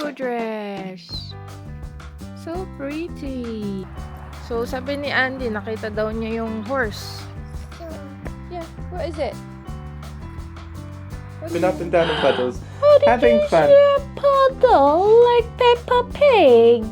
rainbow dress. So pretty. So, sabi ni Andy, nakita daw niya yung horse. Yeah, what is it? Been up and down in puddles. Oh, did Having you fun. see a puddle like Peppa Pig?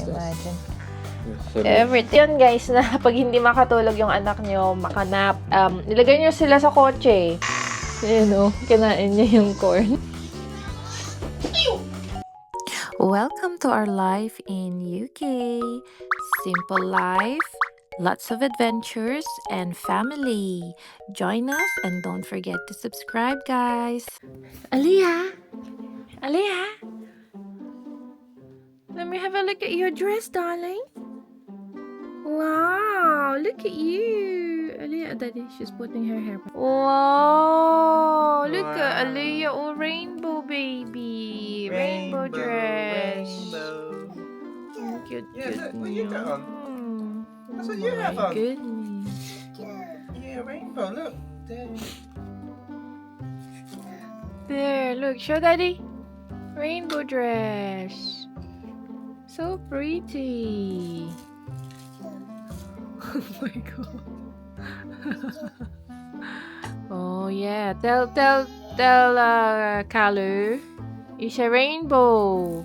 Imagine. Everything. Yun guys, na pag hindi makatulog yung anak nyo, makanap, ilagay nyo sila sa kotse. Ayan o, kinain niya yung corn. Welcome to our life in UK. Simple life, lots of adventures, and family. Join us and don't forget to subscribe, guys. Aliyah! Aliyah! Let me have a look at your dress, darling. Wow, look at you. Aliyah, Daddy, she's putting her hair back. Wow, look at Aliyah, oh, rainbow baby. Rainbow dress. Rainbow. Cute, Yeah, cute. look what you got on. That's what you Oh have my on. goodness. Yeah, rainbow, look. There. There, look, show Daddy. Rainbow dress. So pretty. Oh my god. Oh yeah, tell Kalu, it's a rainbow.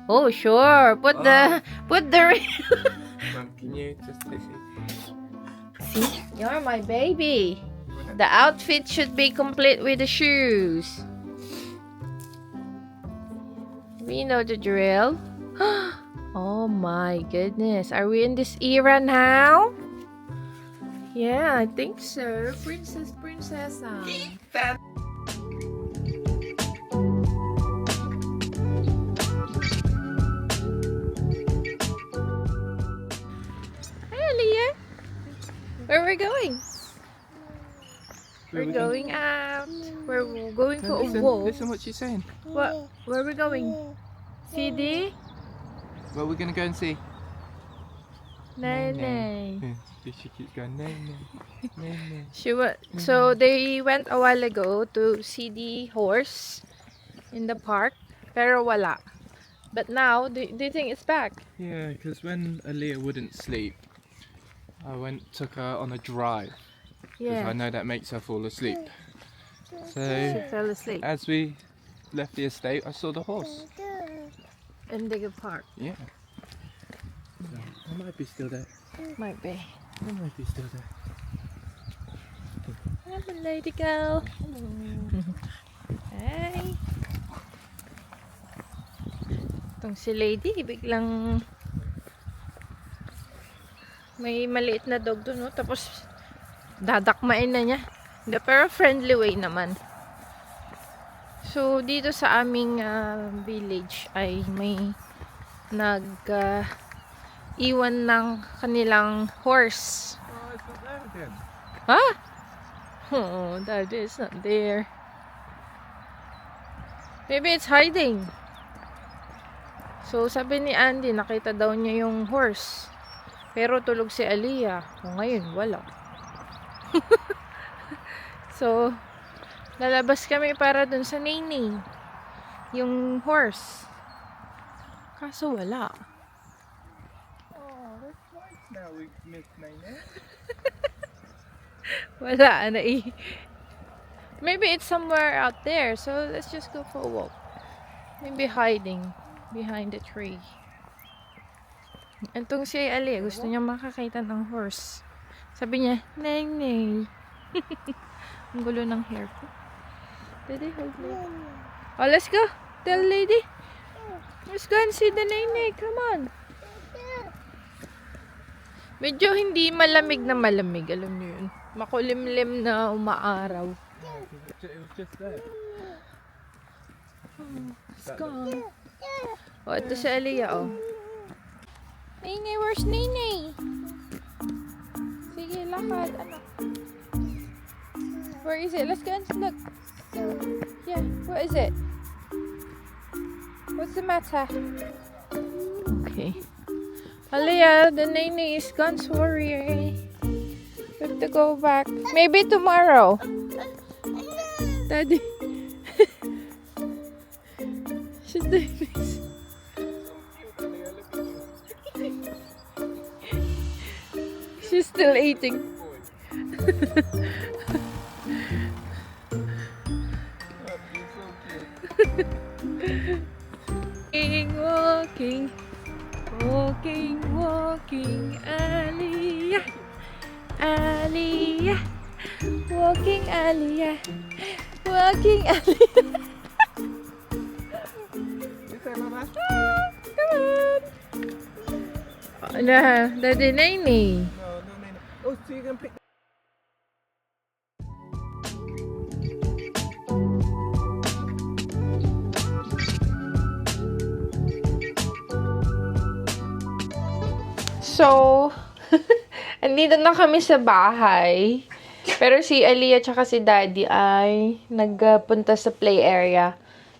Oh sure, put the Mum, can you just take it? See, you're my baby. The outfit should be complete with the shoes. We know the drill. Oh my goodness. Are we in this era now? Yeah, I think so. Princess. Hi, Aliyah. Where are we going? We're going out. We're going for a walk. Listen what she's saying. What? Where are we going? CD? Well, we're gonna go and see. Nay. She keeps going, nay. So they went a while ago to see the horse in the park, pero wala. But now, do you think it's back? Yeah, because when Aliyah wouldn't sleep, I took her on a drive. Because I know that makes her fall asleep. She So, fell asleep as we left the estate, I saw the horse. in the park. Yeah. So, I might be still there. Might be. I might be still there. Hello, lady girl. Hey. Itong si lady, biglang may maliit na dog doon, no? Tapos dadakmain na niya. Pero friendly way naman. So, dito sa aming village ay may iwan ng kanilang horse. Oh, it's not there again. Huh? Oh, Daddy is not there. Maybe it's hiding. So, sabi ni Andy, nakita daw niya yung horse. Pero tulog si Aliyah. O ngayon, wala. So, lalabas kami para dun sa Nini. Yung horse. Kaso wala. Oh, that's nice now we miss Nene. Wala na eh. Maybe it's somewhere out there. So, let's just go for a walk. Maybe hiding behind the tree. Itong si Ali, gusto niya makakita ng horse. Sabi niya, Neng. Ang gulo ng hair ko. Daddy, hold me. Oh, let's go. Tell lady. Let's go and see the Neng. Come on. Medyo hindi malamig na malamig. Alam niyo yun. Makulimlim na umaaraw. It was just there. It's gone. Oh, ito si Aliyah, oh. Nene, where's Nene? Sige, lakad, anak. Where is it? Let's go and look. Yeah, what is it? What's the matter? Okay. Aliyah, the Nene is gone, sorry. We have to go back. Maybe tomorrow. Daddy. She's doing this. She's still eating. Walking, walking, walking, Aliyah, Aliyah, walking, Aliyah, walking, Aliyah. Come on. Nah, Daddy Nini. No. Oh, so you can pick. So, andito na kami sa bahay. Pero si Aliyah tsaka si Daddy ay nagpunta sa play area.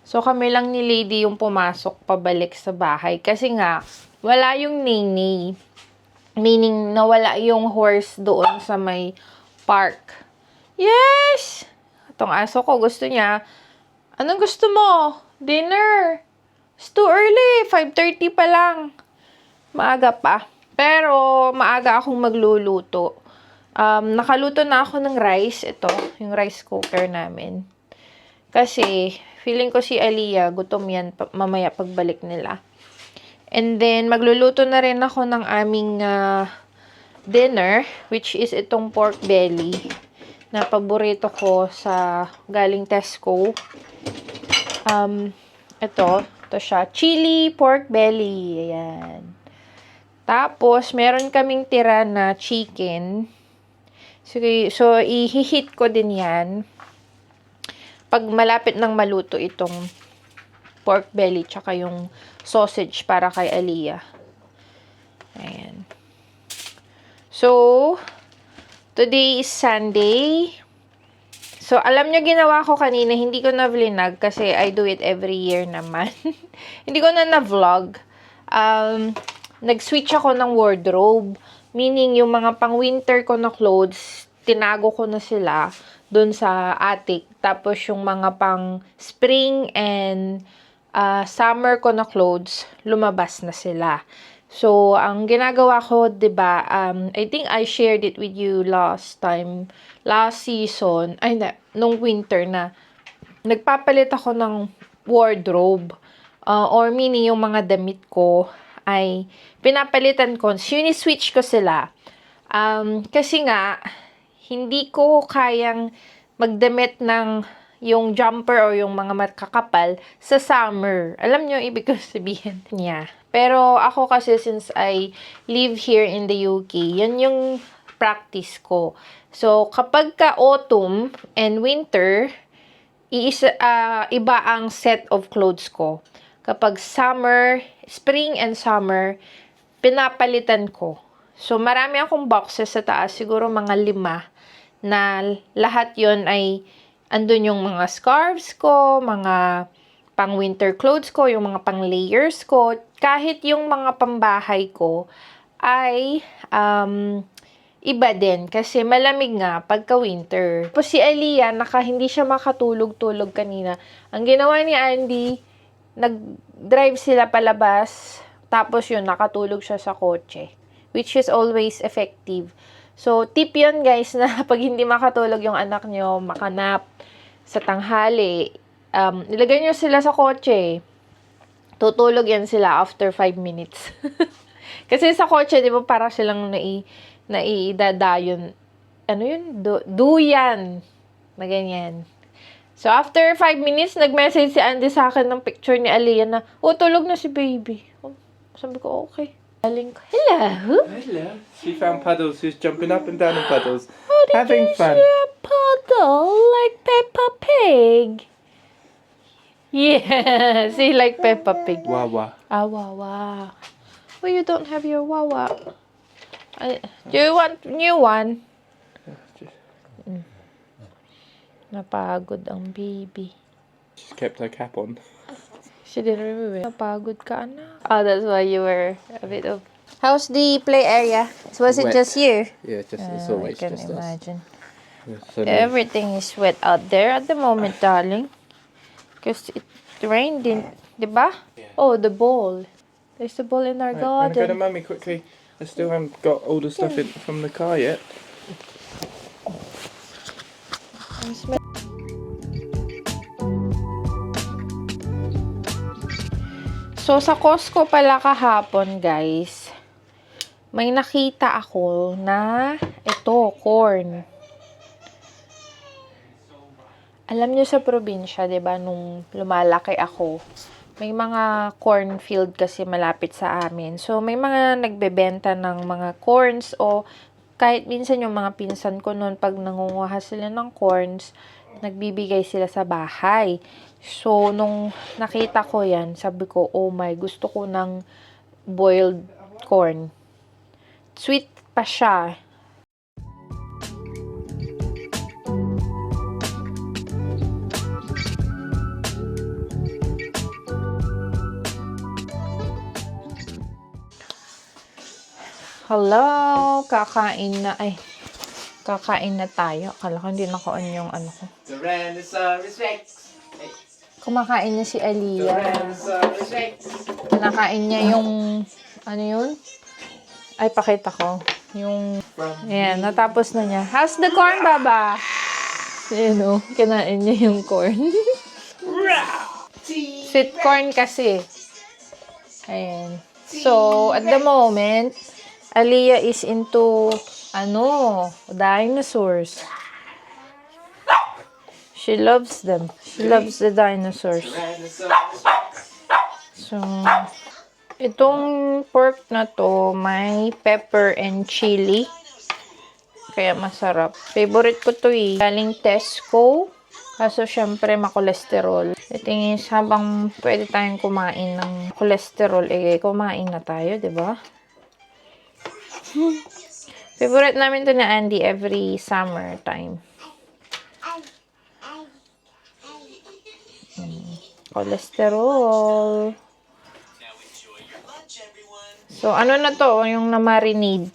So, kami lang ni Lady yung pumasok pabalik sa bahay. Kasi nga, wala yung Nini. Meaning, nawala yung horse doon sa may park. Yes! Itong aso ko, gusto niya. Anong gusto mo? Dinner. It's too early. 5:30 pa lang. Maaga pa. Pero, maaga akong magluluto. Nakaluto na ako ng rice. Ito, yung rice cooker namin. Kasi, feeling ko si Aliyah, gutom yan mamaya pagbalik nila. And then, magluluto na rin ako ng aming dinner, which is itong pork belly na paborito ko sa galing Tesco. Ito siya. Chili pork belly. Ayan. Tapos, meron kaming tira na chicken. So, i-heat ko din yan. Pag malapit nang maluto itong pork belly, tsaka yung sausage para kay Aliyah. Ayan. So, today is Sunday. So, alam nyo, ginawa ko kanina, hindi ko na vlog kasi I do it every year naman. Hindi ko na na-vlog. Nag-switch ako ng wardrobe. Meaning, yung mga pang-winter ko na clothes, tinago ko na sila dun sa attic. Tapos, yung mga pang-spring and summer ko na clothes, lumabas na sila. So, ang ginagawa ko, diba, I think I shared it with you last season, nung winter na, nagpapalit ako ng wardrobe. Or meaning, yung mga damit ko, ay pinapalitan ko, switch ko sila. Kasi nga, hindi ko kayang magdamit ng yung jumper o yung mga makakapal sa summer. Alam nyo, ibig ko sabihin niya. Pero ako kasi since I live here in the UK, yan yung practice ko. So, kapag ka autumn and winter, iba ang set of clothes ko. Kapag spring and summer, pinapalitan ko. So, marami akong boxes sa taas. Siguro mga 5 na lahat yon ay andun yung mga scarves ko, mga pang-winter clothes ko, yung mga pang-layers ko. Kahit yung mga pambahay ko ay iba din. Kasi malamig nga pagka-winter. Tapos si Aliyah, hindi siya makatulog-tulog kanina. Ang ginawa ni Andy, nag-drive sila palabas, tapos yun, nakatulog siya sa kotse. Which is always effective. So, tip yun guys, na pag hindi makatulog yung anak nyo, makanap sa tanghali, ilagay nyo sila sa kotse. Tutulog yan sila after 5 minutes. Kasi sa kotse, di ba, para silang naiidadayon. Ano yun? Duyan. Na ganyan. So, after 5 minutes, nag-message si Andy sa akin ng picture ni Aliyah na, tulog na si baby. Sabi ko, okay. Galing ko, hello? Hello. She found puddles. She's jumping up and down in puddles. Having fun. See a puddle like Peppa Pig? Yeah, see, like Peppa Pig. Wawa. Wawa. Well, you don't have your Wawa. Do you want new one? Napagod ang baby. She's kept her cap on. She didn't remove it. Napagod ka, anak. Oh, that's why you were a bit of... How's the play area? Was it Wet. just you? Yeah, it's always I can just imagine. us. So Everything is wet out there at the moment, darling. Because it rained Diba? Yeah. Oh, the bowl. There's the bowl in our Right, I'm gonna go to garden. Mummy quickly. I still haven't got all the stuff in from the car yet. So, sa Costco pala kahapon, guys, may nakita ako na ito, corn. Alam nyo sa probinsya, 'di ba, nung lumalaki ako, may mga cornfield kasi malapit sa amin. So, may mga nagbebenta ng mga corns o kahit minsan yung mga pinsan ko noon pag nangunguha sila ng corns, nagbibigay sila sa bahay. So, nung nakita ko yan, sabi ko, oh my, gusto ko ng boiled corn. Sweet pa siya. Hello, kakain na tayo. Akala ko hindi naka-on yung ano ko. Tyrannosaurus Rex. Kumakain na si Aliyah. Tyrannosaurus Rex. Kinakain niya yung, ano yun? Ay, pakita ko. Yung, ayan, natapos na niya. How's the corn, Baba? Ayan o, kinain niya yung corn. Sweet corn kasi. Ayan. So, at the moment, Aliyah is into, dinosaurs. She loves them. She loves the dinosaurs. So, itong pork na to, may pepper and chili. Kaya masarap. Favorite ko to eh. Galing Tesco. Kaso, syempre, makolesterol. The thing is, habang pwede tayong kumain ng kolesterol, kumain na tayo, di ba? Favorite namin to na Andy every summer time. Cholesterol. So, ano na to? Yung na-marinade.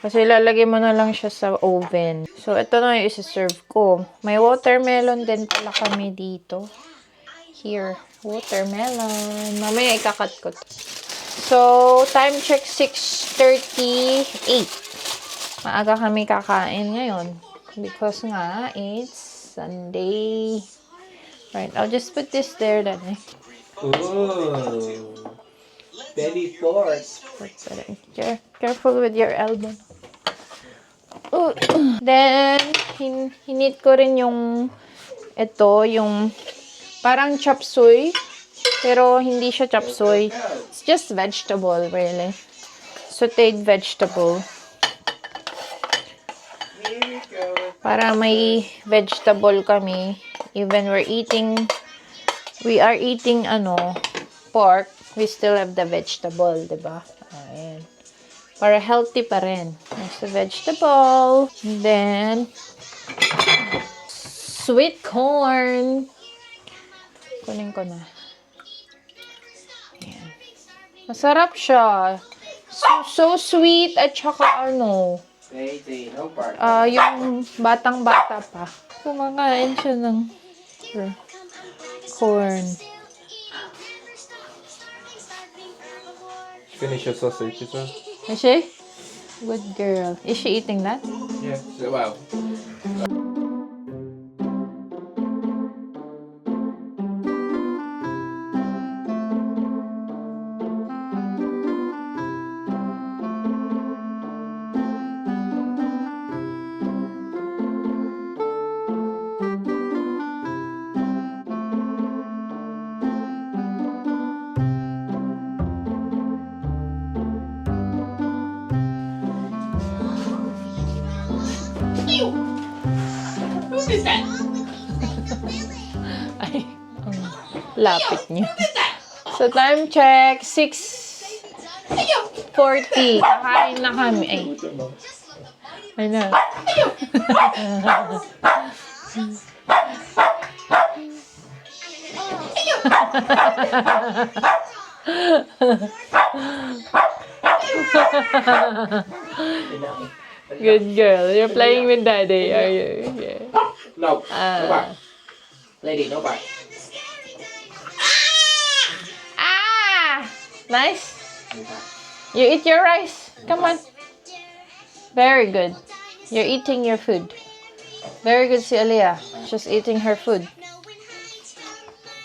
Kasi lalagay mo na lang siya sa oven. So, ito na yung isa-serve ko. May watermelon din pala kami dito. Here. Watermelon. Mamaya ikakat ko. So, time check 6:38. Maaga kami kakain ngayon. Because nga, it's Sunday. Right, I'll just put this there then. Ooh. Belly pork. Careful with your elbow. Then, hinit ko rin yung yung parang chop suey. Pero hindi siya chop suey. It's just vegetable, really. Sauteed vegetable. Para may vegetable kami. Even we are eating pork, we still have the vegetable, diba? Ayan. Para healthy pa rin. There's the vegetable. And then, sweet corn. Kunin ko na. Ayan. Masarap siya. So sweet at saka yung batang-bata pa. Kumakain siya ng corn. Finish your sausage as well. Is she? Good girl. Is she eating that? Yeah. Well. What is that? Ay, ang lapit niyo. So, time check, 6:40. Kakain na kami. Ay, ano? Good girl. You're playing with daddy, are you? Yeah. No. No back. Lady, no back. Ah! Nice. You eat your rice. Come on. Very good. You're eating your food. Very good si Aliyah. She's eating her food.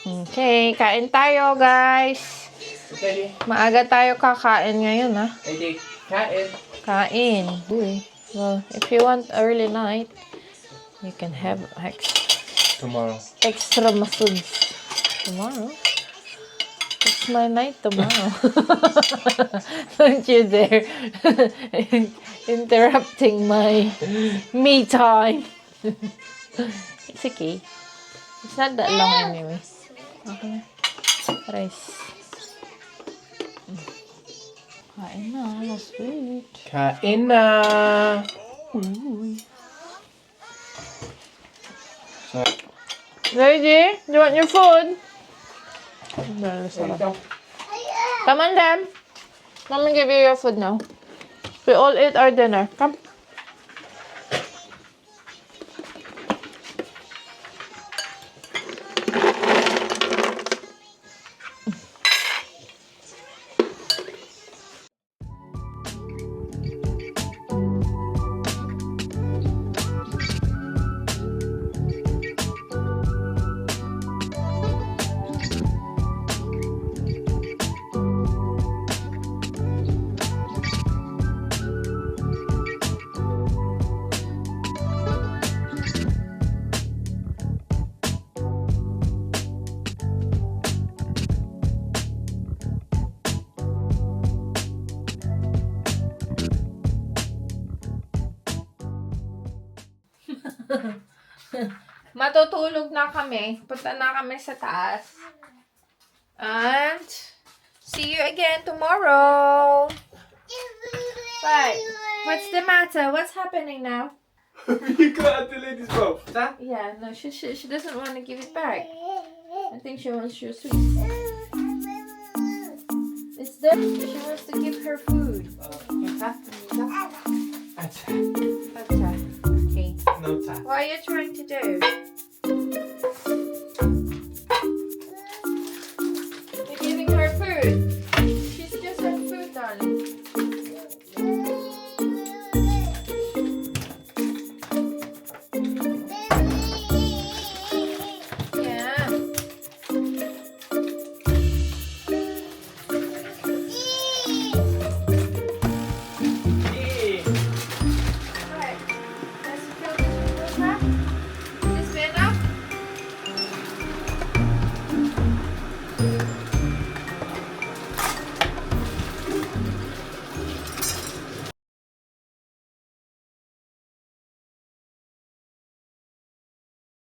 Okay, kain tayo, guys. Lady. Maaga tayo kakain ngayon, ha? Lady. Kain. Kain. Uy. Well, if you want early night, you can have Tomorrow. extra muscles tomorrow. It's my night tomorrow. Don't you dare interrupting my me time. It's okay. It's not that long anyway. Okay. Rice. Kain na. Last sweet. Kain na. So, Lady, do you want your food? ito. Come on, then. Let me give you your food now. We all ate our dinner. Come. Matutulog na kami. Punta na kami sa taas. And see you again tomorrow. What? What's the matter? What's happening now? You got the lady's mouth. That? Yeah, no, she doesn't want to give it back. I think she wants your sweet. It's there. She wants to give her food. Okay. No time. What are you trying to do?